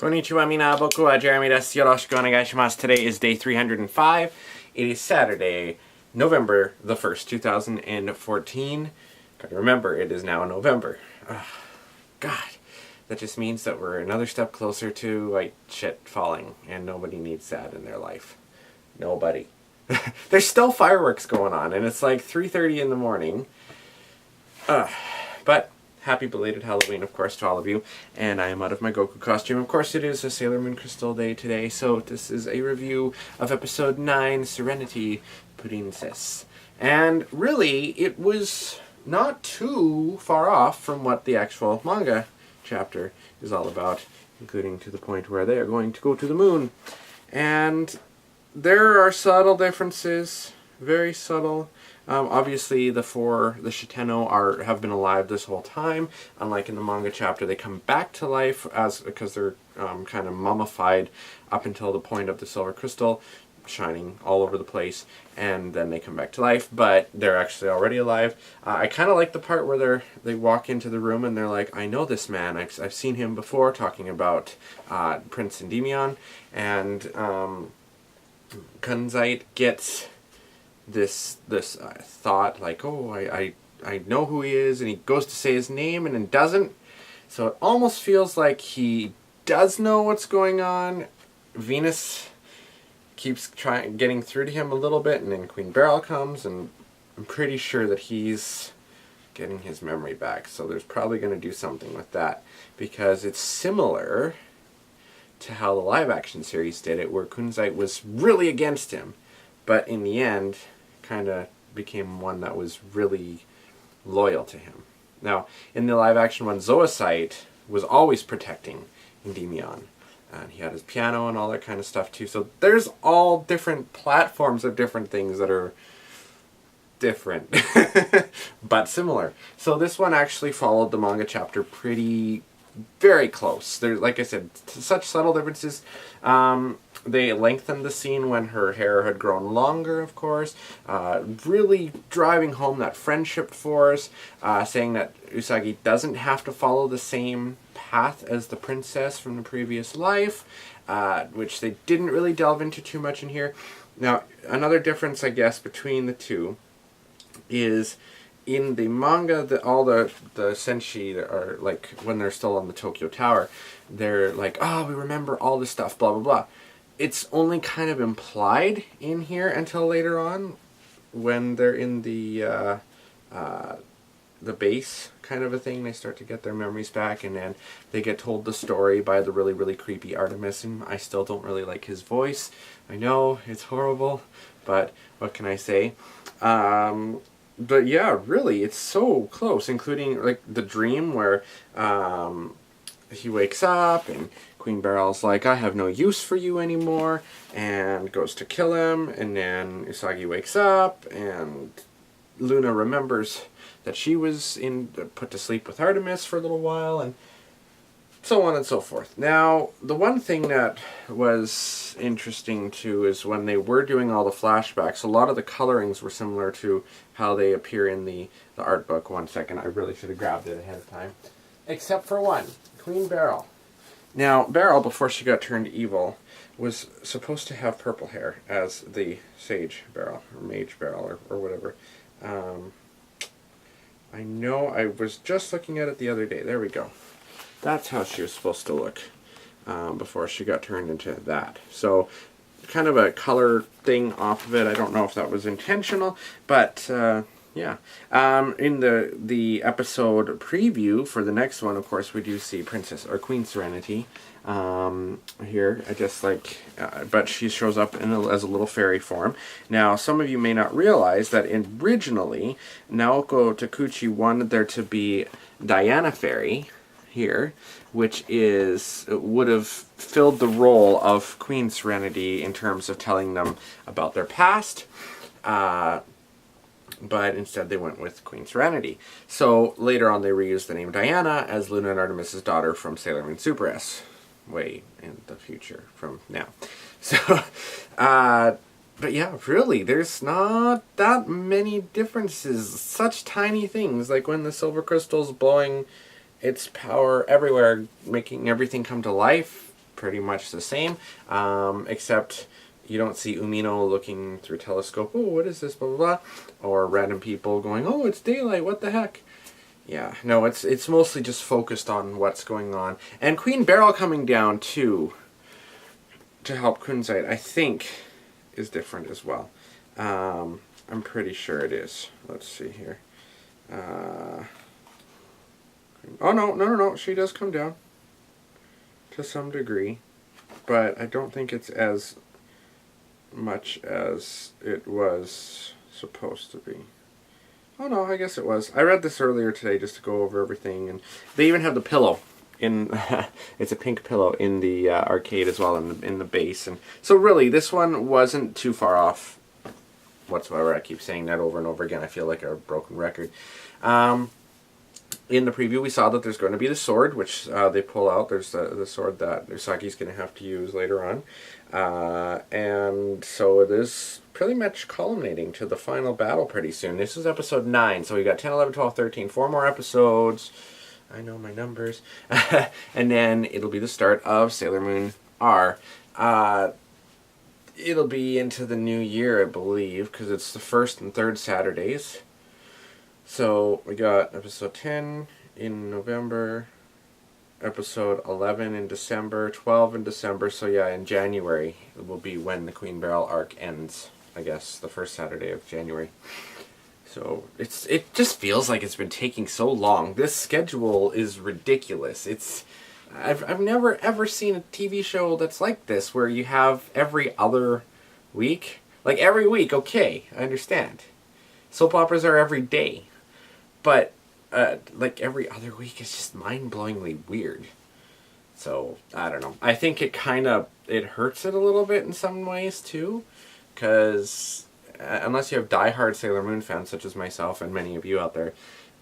Konnichiwa mina, boku wa Jeremy desu. Yoroshiku onegaishimasu. Today is day 305. It is Saturday, November the 1st, 2014. Gotta remember, it is now November. God, that just means that we're another step closer to, like, shit falling, and nobody needs that in their life. Nobody. There's still fireworks going on, and it's like 3:30 in the morning. But happy belated Halloween, of course, to all of you. And I am out of my Goku costume. Of course, it is a Sailor Moon Crystal Day today, so this is a review of episode 9, Serenity Princess. And really, it was not too far off from what the actual manga chapter is all about, including to the point where they are going to go to the moon. And there are subtle differences, very subtle. Obviously, the Shiteno have been alive this whole time. Unlike in the manga chapter, they come back to life because they're kind of mummified up until the point of the silver crystal, shining all over the place, and then they come back to life. But they're actually already alive. I kind of like the part where they walk into the room and they're like, "I know this man. I've seen him before," talking about Prince Endymion, and Kunzite gets this thought like, oh, I know who he is, and he goes to say his name and then doesn't. So it almost feels like he does know what's going on. Venus keeps getting through to him a little bit, and then Queen Beryl comes, and I'm pretty sure that he's getting his memory back. So there's probably going to do something with that, because it's similar to how the live action series did it, where Kunzite was really against him, but in the end kind of became one that was really loyal to him. Now, in the live action one, Zoisite was always protecting Endymion, and he had his piano and all that kind of stuff too. So there's all different platforms of different things that are different but similar. So this one actually followed the manga chapter very close. There's, like I said, such subtle differences. They lengthened the scene when her hair had grown longer, of course, really driving home that friendship force, saying that Usagi doesn't have to follow the same path as the princess from the previous life, which they didn't really delve into too much in here. Now, another difference, I guess, between the two is in the manga, all the senshi are like, when they're still on the Tokyo Tower, they're like, oh, we remember all this stuff, blah, blah, blah. It's only kind of implied in here until later on, when they're in the base kind of a thing. They start to get their memories back, and then they get told the story by the really, really creepy Artemis, and I still don't really like his voice. I know, it's horrible, but what can I say? But yeah, really, it's so close, including like the dream where he wakes up and Queen Beryl's like, I have no use for you anymore, and goes to kill him, and then Usagi wakes up, and Luna remembers that she was put to sleep with Artemis for a little while, and so on and so forth. Now, the one thing that was interesting too is when they were doing all the flashbacks, a lot of the colorings were similar to how they appear in the art book. One second, I really should have grabbed it ahead of time. Except for one, Queen Beryl. Now, Beryl, before she got turned evil, was supposed to have purple hair as the Sage Beryl, or Mage Beryl, or whatever. I know, I was just looking at it the other day. There we go. That's how she was supposed to look before she got turned into that. So, kind of a color thing off of it. I don't know if that was intentional, but yeah. In the episode preview for the next one, of course, we do see Queen Serenity here. I just like, but she shows up as a little fairy form. Now, some of you may not realize that originally Naoko Takeuchi wanted there to be Diana Fairy here, which would have filled the role of Queen Serenity in terms of telling them about their past, but instead they went with Queen Serenity. So later on they reused the name Diana as Luna and Artemis' daughter from Sailor Moon Super S, way in the future from now. So, but yeah, really, there's not that many differences. Such tiny things, like when the silver crystal's blowing its power everywhere, making everything come to life. pretty much the same, except you don't see Umino looking through a telescope, oh, what is this, blah, blah, blah, or random people going, oh, it's daylight, what the heck? Yeah, no, it's mostly just focused on what's going on. And Queen Beryl coming down, too, to help Kunzite, I think, is different as well. I'm pretty sure it is. Let's see here. Oh, no, she does come down. To some degree. But I don't think it's as much as it was supposed to be. Oh no, I guess it was. I read this earlier today just to go over everything, and they even have the pillow in. It's a pink pillow in the arcade as well, in the base, and so really this one wasn't too far off whatsoever. I keep saying that over and over again. I feel like a broken record. In the preview, we saw that there's going to be the sword, which they pull out. There's the sword that Usagi's going to have to use later on. And so it is pretty much culminating to the final battle pretty soon. This is episode 9, so we got 10, 11, 12, 13, 4 more episodes. I know my numbers. And then it'll be the start of Sailor Moon R. It'll be into the new year, I believe, because it's the first and third Saturdays. So we got episode 10 in November, episode 11 in December, 12 in December, so yeah, in January will be when the Queen Beryl arc ends, I guess, the first Saturday of January. So it just feels like it's been taking so long. This schedule is ridiculous. I've never ever seen a TV show that's like this, where you have every other week. Like every week, okay, I understand. Soap operas are every day. But like every other week is just mind-blowingly weird. So, I don't know. I think it hurts it a little bit in some ways too, because unless you have diehard Sailor Moon fans such as myself and many of you out there,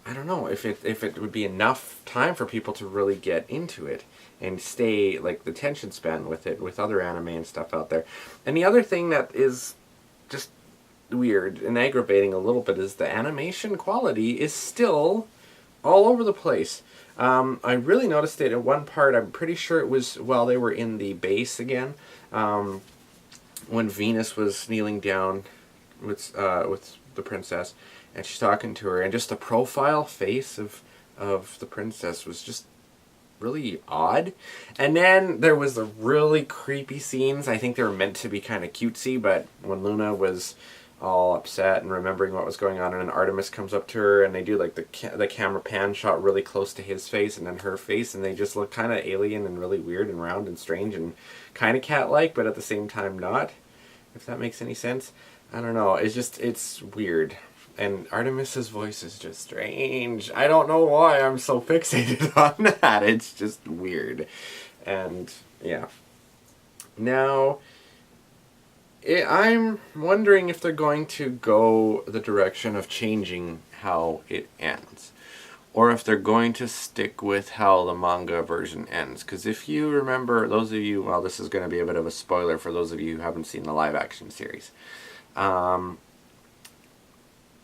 I don't know if it would be enough time for people to really get into it and stay, like, the attention span with it, with other anime and stuff out there. And the other thing that is just weird and aggravating a little bit is the animation quality is still all over the place. I really noticed it at one part. I'm pretty sure it was while they were in the base again, when Venus was kneeling down with the princess, and she's talking to her, and just the profile face of the princess was just really odd. And then there was the really creepy scenes. I think they were meant to be kind of cutesy, but when Luna was all upset and remembering what was going on, and then Artemis comes up to her, and they do like the camera pan shot really close to his face and then her face, and they just look kind of alien and really weird and round and strange and kind of cat-like, but at the same time not, if that makes any sense. I don't know, it's weird. And Artemis's voice is just strange. I don't know why I'm so fixated on that. It's just weird. And yeah. Now, I'm wondering if they're going to go the direction of changing how it ends, or if they're going to stick with how the manga version ends. Because if you remember, those of you, well, this is going to be a bit of a spoiler for those of you who haven't seen the live action series.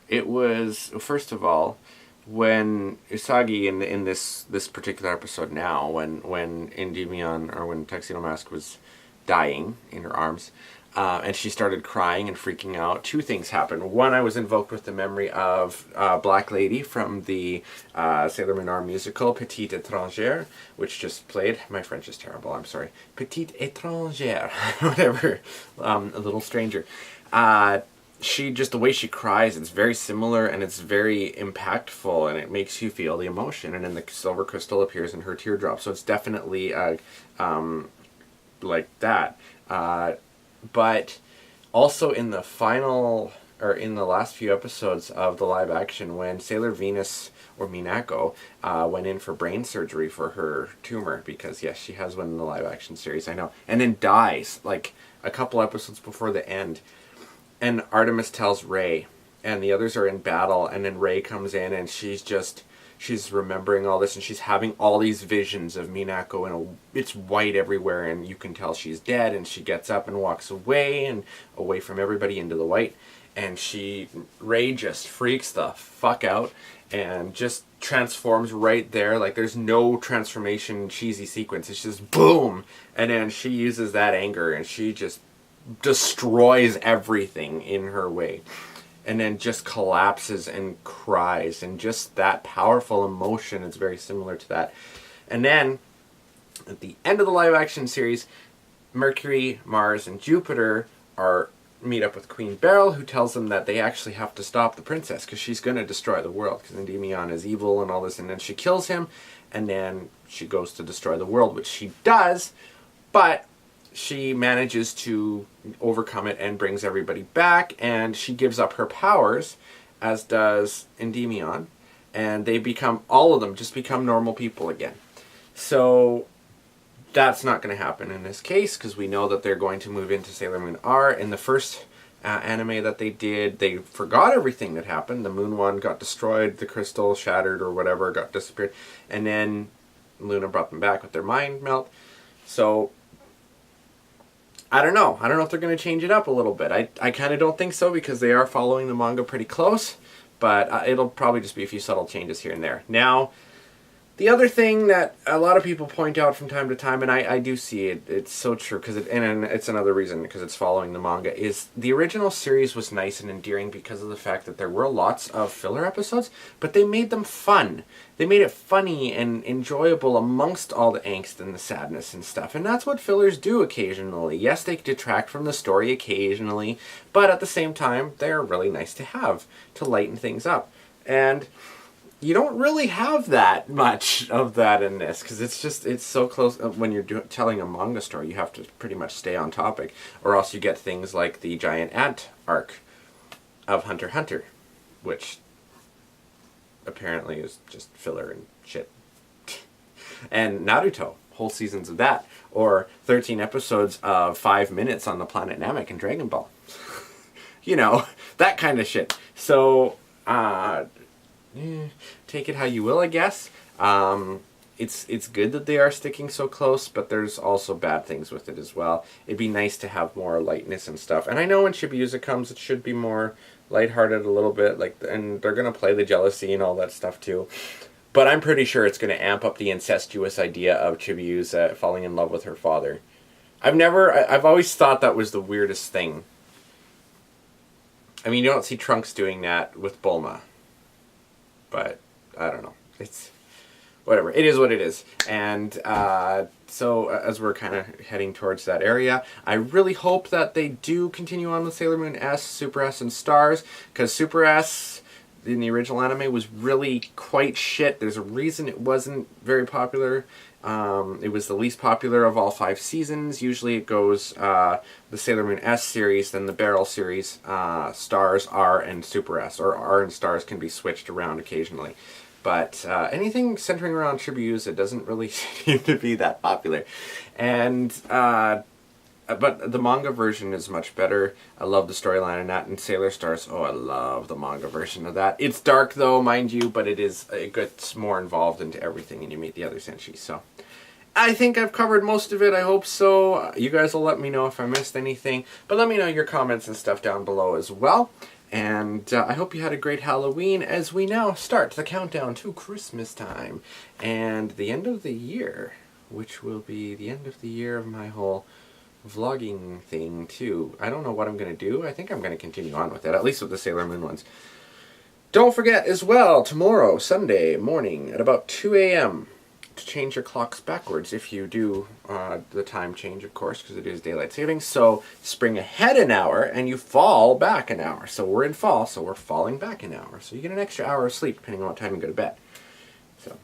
It was, first of all, when Usagi in this particular episode now, when Endymion, or when Tuxedo Mask was dying in her arms, and she started crying and freaking out, two things happened. One, I was invoked with the memory of Black Lady from the Sailor Moon R musical, Petite Étrangère, which just played. My French is terrible, I'm sorry. Petite Étrangère, whatever, a little stranger. She, just the way she cries, it's very similar, and it's very impactful, and it makes you feel the emotion, and then the silver crystal appears in her teardrop, so it's definitely like that. But also in the final, or in the last few episodes of the live action, when Sailor Venus, or Minako, went in for brain surgery for her tumor, because yes, she has one in the live action series, I know, and then dies like a couple episodes before the end. And Artemis tells Ray, and the others are in battle, and then Ray comes in, and she's just she's remembering all this, and she's having all these visions of Minako, and it's white everywhere, and you can tell she's dead, and she gets up and walks away, and away from everybody into the white, and Rei just freaks the fuck out, and just transforms right there. Like, there's no transformation cheesy sequence. It's just boom, and then she uses that anger, and she just destroys everything in her way, and then just collapses and cries, and just that powerful emotion is very similar to that. And then at the end of the live action series, Mercury, Mars, and Jupiter meet up with Queen Beryl, who tells them that they actually have to stop the princess because she's going to destroy the world, because Endymion is evil and all this, and then she kills him, and then she goes to destroy the world, which she does, but she manages to overcome it and brings everybody back, and she gives up her powers, as does Endymion, and they become, all of them just become normal people again. So that's not going to happen in this case, because we know that they're going to move into Sailor Moon R. In the first anime that they did, they forgot everything that happened. The Moon one got destroyed, the crystal shattered or whatever, got disappeared, and then Luna brought them back with their mind melt. So I don't know. I don't know if they're going to change it up a little bit. I kind of don't think so, because they are following the manga pretty close, but it'll probably just be a few subtle changes here and there. Now, the other thing that a lot of people point out from time to time, and I do see it, it's so true, and it's another reason, because it's following the manga, is the original series was nice and endearing because of the fact that there were lots of filler episodes, but they made them fun. They made it funny and enjoyable amongst all the angst and the sadness and stuff, and that's what fillers do occasionally. Yes, they detract from the story occasionally, but at the same time, they're really nice to have, to lighten things up. And you don't really have that much of that in this, because it's so close. When you're telling a manga story, you have to pretty much stay on topic, or else you get things like the giant ant arc of Hunter x Hunter, which apparently is just filler and shit. And Naruto, whole seasons of that, or 13 episodes of 5 minutes on the planet Namek in Dragon Ball. You know, that kind of shit. So, take it how you will, I guess. It's good that they are sticking so close, but there's also bad things with it as well. It'd be nice to have more lightness and stuff. And I know when Chibiusa comes, it should be more lighthearted a little bit, and they're gonna play the jealousy and all that stuff too. But I'm pretty sure it's gonna amp up the incestuous idea of Chibiusa falling in love with her father. I've always thought that was the weirdest thing. I mean, you don't see Trunks doing that with Bulma. But, I don't know. It's whatever. It is what it is. And so, as we're kind of heading towards that area, I really hope that they do continue on with Sailor Moon S, Super S, and Stars. Because Super S, in the original anime, was really quite shit. There's a reason it wasn't very popular. It was the least popular of all 5 seasons. Usually it goes the Sailor Moon S series, then the Beryl series, Stars, R, and Super S. Or R and Stars can be switched around occasionally. But anything centering around Chibiusa doesn't really seem to be that popular. And but the manga version is much better. I love the storyline in that. And Sailor Stars, oh, I love the manga version of that. It's dark though, mind you, but it gets more involved into everything, and you meet the other senshi. So I think I've covered most of it. I hope so. You guys will let me know if I missed anything. But let me know your comments and stuff down below as well. And I hope you had a great Halloween, as we now start the countdown to Christmas time and the end of the year, which will be the end of the year of my whole vlogging thing too. I don't know what I'm going to do. I think I'm going to continue on with it, at least with the Sailor Moon ones. Don't forget as well, tomorrow, Sunday morning at about 2 a.m. to change your clocks backwards if you do the time change, of course, because it is daylight savings. So spring ahead an hour and you fall back an hour. So we're in fall, so we're falling back an hour. So you get an extra hour of sleep depending on what time you go to bed. So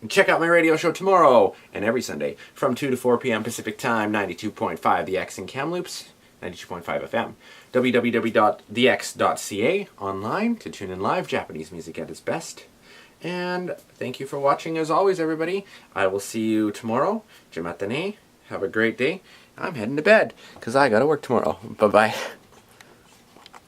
check out my radio show tomorrow and every Sunday from 2 to 4 p.m. Pacific Time, 92.5 The X in Kamloops, 92.5 FM, www.thex.ca, online to tune in live Japanese music at its best. And thank you for watching as always, everybody. I will see you tomorrow. Jimatane. Have a great day. I'm heading to bed because I got to work tomorrow. Bye-bye.